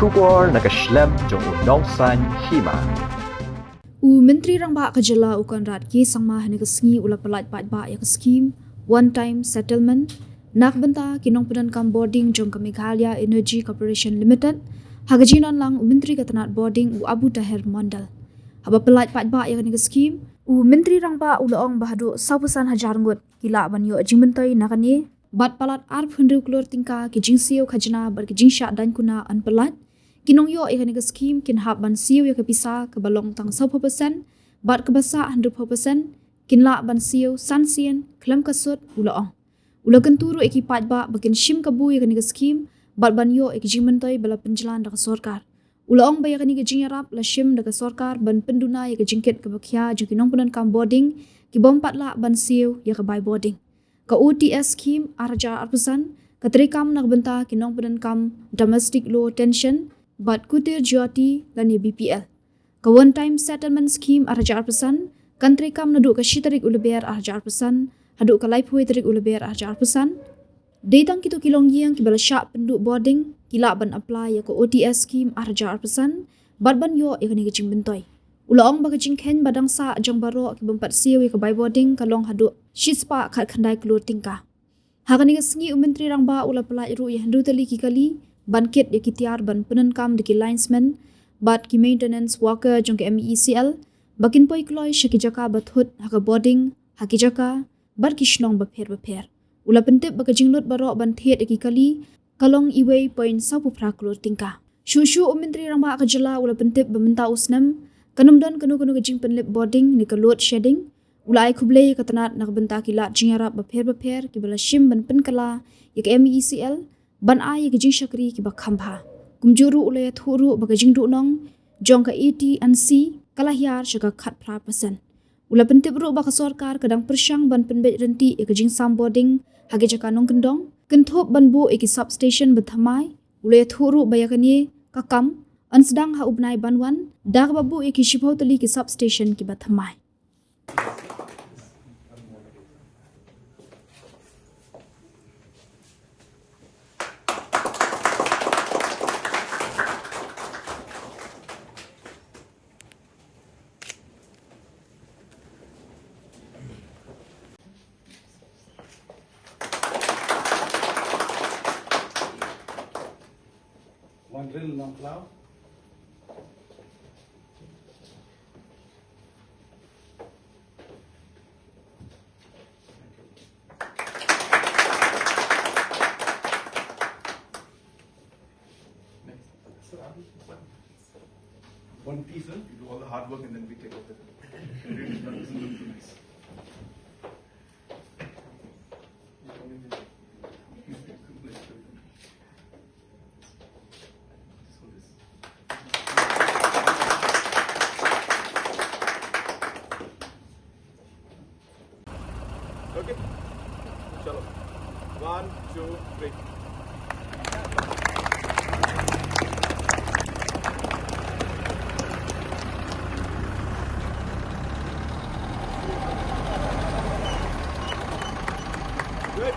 Shubor nakaslem jong unongsan Hima. Menteri Rangba Kajala ukan rat ke sangma hane kesengi ula pelat pat ba ya Skhim one time settlement nak benta kinong pedan kam Bording jong ke Meghalaya Energy Corporation Limited hagajinan lang Menteri Katanat Bording Abu Tahir Mondal haba pelat pat ba ya hane Skhim Menteri Rangba ulaong bahadu 100% hajar ngut kila banyo jingmentai nakani bat palat arp hundru klor tingka ke Jingsiew khajna bar ke Jingsha dan kuna an pelat kinong yo ikan ke Skhim kin hab ban siu ya ke pisa ke balong tang 100% bat ke basa 100% kin la ban siu sansien klam kasut ulaong ula kenturu eki pat ba bakin shim kabu ya ke Skhim bat ban yo eki jingmentai bala penjalan dak sarkar ulaong ba ya ke jingarap la shim dak sarkar ban penduna ya ke jingket ke bakhya ju kinong punan kam Bording ki bompat la ban siu ya ke by Bording ke OTS Skhim arja arpesan katrikam nak benta kinong punan kam domestic low tension bat kutir jyoti lani BPL. Ka one time settlement scheme arja arpesan, country kam naduk ka shitarik uleber arja arpesan, haduk ka lifeway tarik uleber arja arpesan. Datang Kito kilong yang kibala Shah Pynduh Bording, kila ban apply ya ka OTS scheme arja arpesan, bat ban yo ya kani kecing bentoy. Ulaong baka jingken badang sa jang baro ki bompat siu ya ka by Bording kalong haduk shispa khat khandai keluar tingkah. Hakani ka sengi Menteri Rangba ula pelai ru ya hendu tali kikali, banket ya kitiar ban penenkam deki linesman bat ki maintenance worker jong ke MECL bakin poi kloi shaki jaka bathut haka Bording haki jaka bar ki shnong bapher ula pentep baka jinglut baro ban thet eki kali kalong iway point sapu praklor tingka shushu Menteri Rangba Kajala ula pentep bamenta usnam kanumdon kanu ke jing penlip Bording ni ka load shedding ula ai khublei katanat nak benta ki la jingarap bapher ki bala shim ban penkala ya ke MECL ban ai ke jing shakri ki bakhambha kumjuru ule thuru baka jing du nong jong ka ET and C kalahyar shaka khat pra pasan ula pentip ru baka sarkar kadang persyang ban penbet renti ke jing sam Bording hage jaka nong kendong kenthop ban bu ki substation bethamai ule thuru bayakani kakam an sedang ha ubnai banwan dak babu ki shibhau tali ki substation ki bethamai One drill, long plow. One piece, huh? You do all the hard work and then we take over. It doesn't look too nice. Okay. Chalo. 1, 2, 3. Good.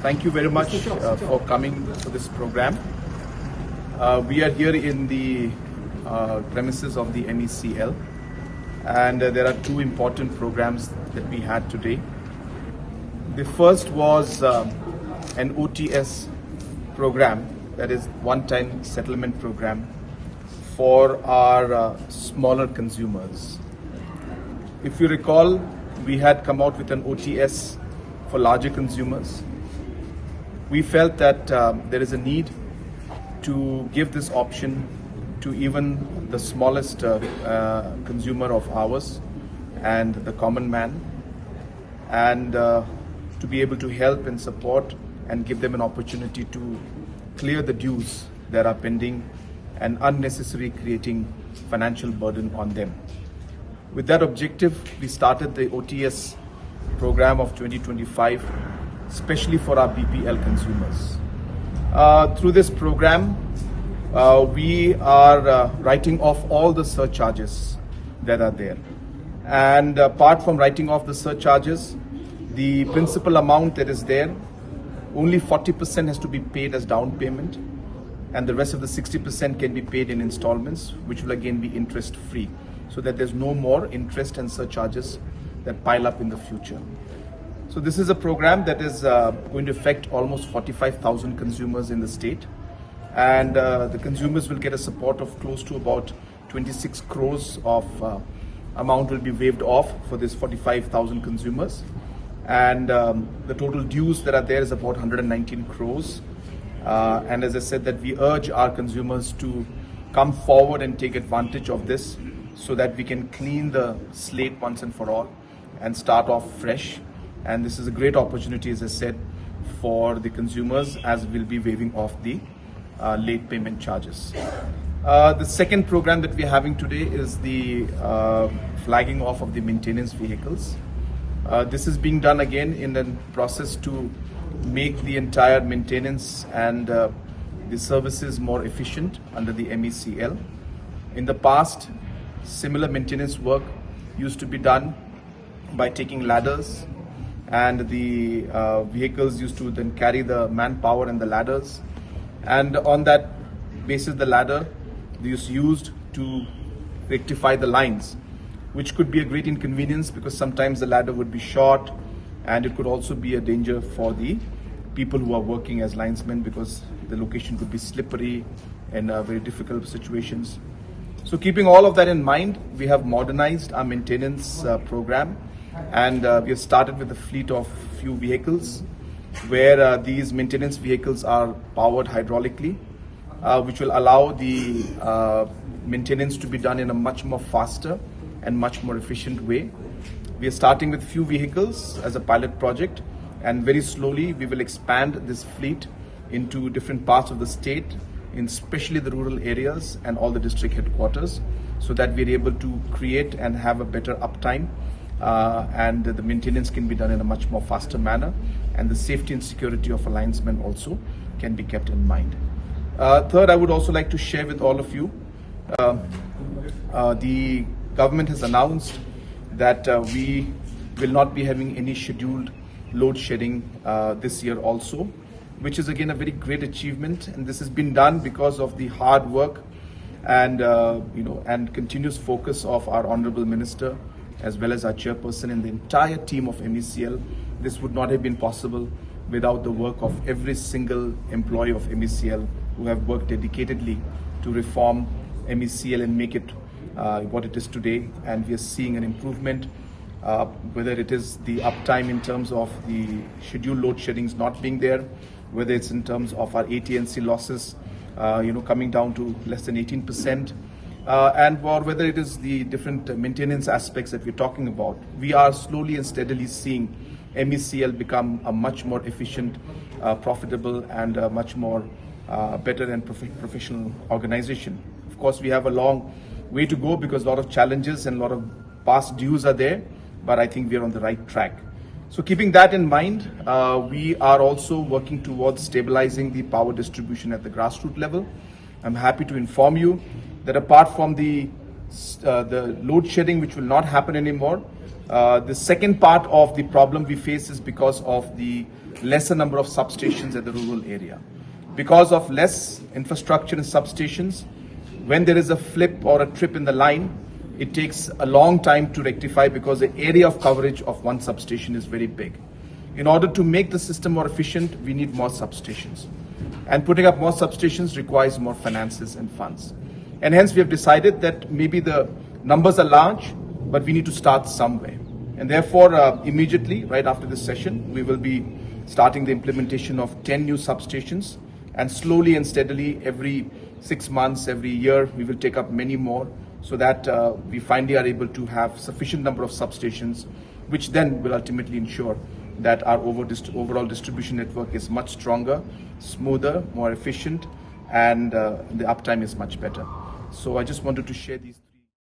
Thank you very much for coming to this program. We are here in the premises of the MECL, and there are two important programs that we had today. The first was an OTS program, that is one-time settlement program for our smaller consumers. If you recall, we had come out with an OTS for larger consumers. We felt that there is a need to give this option to even the smallest consumer of ours and the common man, and to be able to help and support and give them an opportunity to clear the dues that are pending and unnecessary creating financial burden on them. With that objective, we started the OTS program of 2025, especially for our BPL consumers. Through this program, we are writing off all the surcharges that are there. And apart from writing off the surcharges, the principal amount that is there, only 40% has to be paid as down payment, and the rest of the 60% can be paid in installments, which will again be interest free, so that there's no more interest and surcharges that pile up in the future. So this is a program that is going to affect almost 45,000 consumers in the state, and the consumers will get a support of close to about 26 crores of amount will be waived off for this 45,000 consumers, and the total dues that are there is about 119 crores. And as I said, that we urge our consumers to come forward and take advantage of this, so that we can clean the slate once and for all and start off fresh. And this is a great opportunity, as I said, for the consumers, as we'll be waiving off the late payment charges. The second program that we're having today is the flagging off of the maintenance vehicles. This is being done again in the process to make the entire maintenance and the services more efficient under the MECL. In the past, similar maintenance work used to be done by taking ladders, and the vehicles used to then carry the manpower and the ladders, and on that basis the ladder is used to rectify the lines, which could be a great inconvenience because sometimes the ladder would be short, and it could also be a danger for the people who are working as linesmen because the location could be slippery and very difficult situations. So keeping all of that in mind, we have modernized our maintenance program, and we have started with a fleet of few vehicles where these maintenance vehicles are powered hydraulically, which will allow the maintenance to be done in a much more faster and much more efficient way. We are starting with few vehicles as a pilot project, and very slowly we will expand this fleet into different parts of the state, in especially the rural areas and all the district headquarters, so that we are able to create and have a better uptime, and the maintenance can be done in a much more faster manner, and the safety and security of a linesman also can be kept in mind. Third, I would also like to share with all of you, the government has announced that we will not be having any scheduled load shedding this year also, which is again a very great achievement, and this has been done because of the hard work and and continuous focus of our Honorable Minister as well as our chairperson and the entire team of MECL. This would not have been possible without the work of every single employee of MECL who have worked dedicatedly to reform MECL and make it what it is today. And we are seeing an improvement, whether it is the uptime in terms of the scheduled load sheddings not being there, whether it's in terms of our AT&C losses coming down to less than 18%, and or whether it is the different maintenance aspects that we're talking about. We are slowly and steadily seeing MECL become a much more efficient, profitable, and much more better and professional organization. Of course, we have a long way to go because a lot of challenges and a lot of past dues are there, but I think we are on the right track. So keeping that in mind, we are also working towards stabilizing the power distribution at the grassroots level. I'm happy to inform you that apart from the load shedding, which will not happen anymore, the second part of the problem we face is because of the lesser number of substations at the rural area. Because of less infrastructure and substations, when there is a flip or a trip in the line, it takes a long time to rectify because the area of coverage of one substation is very big. In order to make the system more efficient, we need more substations. And putting up more substations requires more finances and funds. And hence we have decided that maybe the numbers are large, but we need to start somewhere. And therefore, immediately, right after this session, we will be starting the implementation of 10 new substations. And slowly and steadily, every 6 months, every year, we will take up many more, so that we finally are able to have sufficient number of substations, which then will ultimately ensure that our overall distribution network is much stronger, smoother, more efficient, and the uptime is much better. So I just wanted to share these.